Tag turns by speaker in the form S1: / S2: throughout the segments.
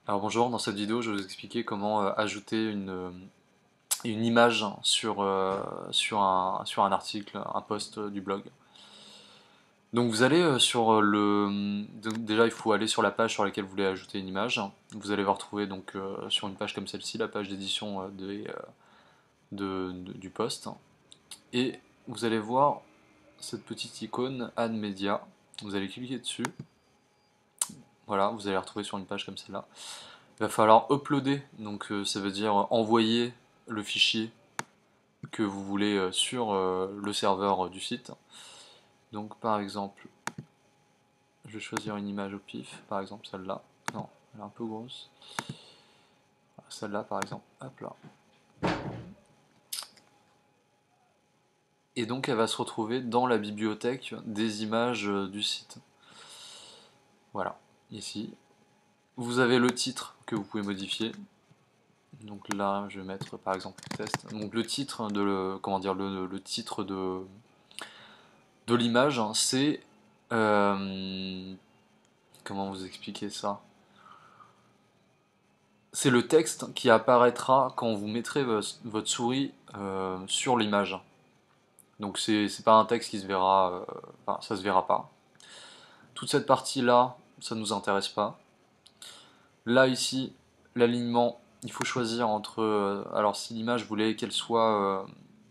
S1: Alors bonjour, dans cette vidéo je vais vous expliquer comment ajouter une image sur un article, un post du blog. Donc vous allez déjà il faut aller sur la page sur laquelle vous voulez ajouter une image. Vous allez vous retrouver donc sur une page comme celle-ci, la page d'édition du post. Et vous allez voir cette petite icône Add Media. Vous allez cliquer dessus. Voilà, vous allez la retrouver sur une page comme celle-là. Il va falloir uploader, donc ça veut dire envoyer le fichier que vous voulez sur le serveur du site. Donc par exemple, je vais choisir une image au pif, par exemple celle-là. Non, elle est un peu grosse. Celle-là par exemple, hop là. Et donc elle va se retrouver dans la bibliothèque des images du site. Voilà, ici. Vous avez le titre que vous pouvez modifier. Donc là, je vais mettre par exemple test. Donc le titre le titre de l'image, c'est comment vous expliquer ça? C'est le texte qui apparaîtra quand vous mettrez votre souris sur l'image. Donc c'est pas un texte qui se verra, enfin, ça se verra pas. Toute cette partie là, ça nous intéresse pas. Là ici, l'alignement, il faut choisir entre, alors si l'image vous voulez qu'elle soit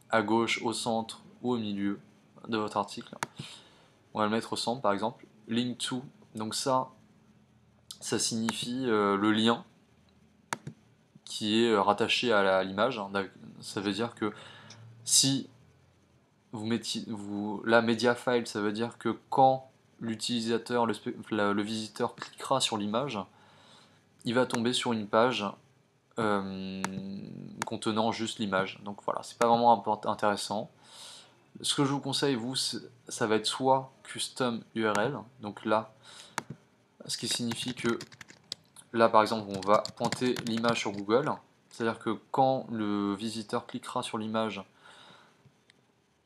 S1: à gauche, au centre ou au milieu de votre article, on va le mettre au centre par exemple. Link to, donc ça signifie le lien qui est rattaché à l'image. Ça veut dire que si vous mettez la media file, ça veut dire que quand l'utilisateur, le visiteur cliquera sur l'image, il va tomber sur une page euh, contenant juste l'image. Donc voilà, c'est pas vraiment intéressant. Ce que je vous conseille, vous, ça va être soit custom URL, donc là, ce qui signifie que là par exemple on va pointer l'image sur Google, c'est-à-dire que quand le visiteur cliquera sur l'image,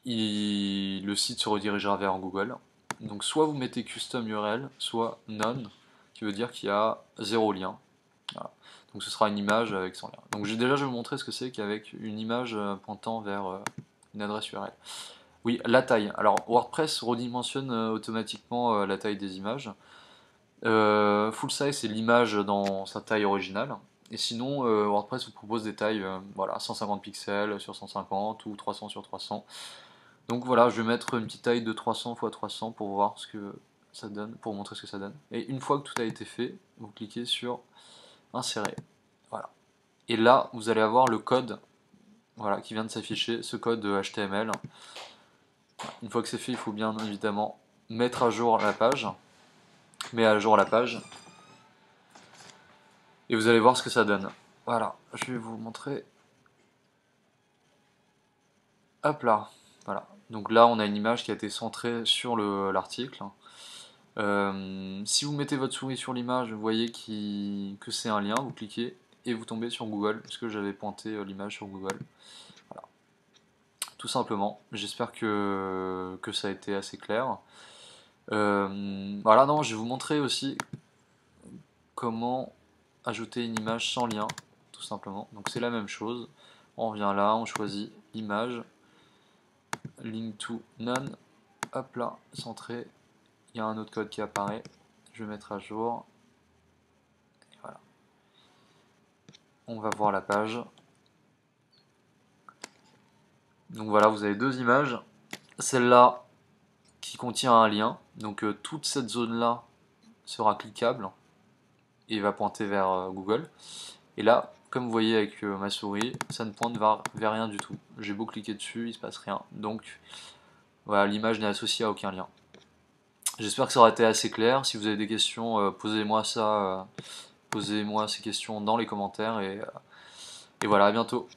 S1: le site se redirigera vers Google. Donc soit vous mettez custom URL, soit none, qui veut dire qu'il y a zéro lien. Voilà. Donc ce sera une image avec son lien. Donc déjà je vais vous montrer ce que c'est qu'avec une image pointant vers une adresse URL. Oui, la taille. Alors WordPress redimensionne automatiquement la taille des images. Full size, c'est l'image dans sa taille originale. Et sinon, WordPress vous propose des tailles voilà, 150 pixels sur 150 ou 300 sur 300. Donc voilà, je vais mettre une petite taille de 300 x 300 pour voir ce que ça donne, pour vous montrer ce que ça donne. Et une fois que tout a été fait, vous cliquez sur insérer. Voilà. Et là, vous allez avoir le code voilà, qui vient de s'afficher, ce code HTML. Une fois que c'est fait, il faut bien évidemment mettre à jour la page. Met à jour la page. Et vous allez voir ce que ça donne. Voilà, je vais vous montrer. Hop là, voilà. Donc là, on a une image qui a été centrée sur l'article. Si vous mettez votre souris sur l'image, vous voyez que c'est un lien, vous cliquez et vous tombez sur Google, parce que j'avais pointé l'image sur Google. Voilà. Tout simplement. J'espère que ça a été assez clair. Voilà, non, je vais vous montrer aussi comment ajouter une image sans lien, tout simplement. Donc c'est la même chose. On vient là, on choisit l'image, link to none, hop là, centré. Il y a un autre code qui apparaît. Je vais mettre à jour. Et voilà. On va voir la page. Donc voilà, vous avez deux images. Celle-là qui contient un lien. Donc toute cette zone-là sera cliquable et va pointer vers Google. Et là, comme vous voyez avec ma souris, ça ne pointe vers rien du tout. J'ai beau cliquer dessus, il se passe rien. Donc voilà, l'image n'est associée à aucun lien. J'espère que ça aura été assez clair. Si vous avez des questions, posez-moi ça, posez-moi ces questions dans les commentaires et voilà, à bientôt.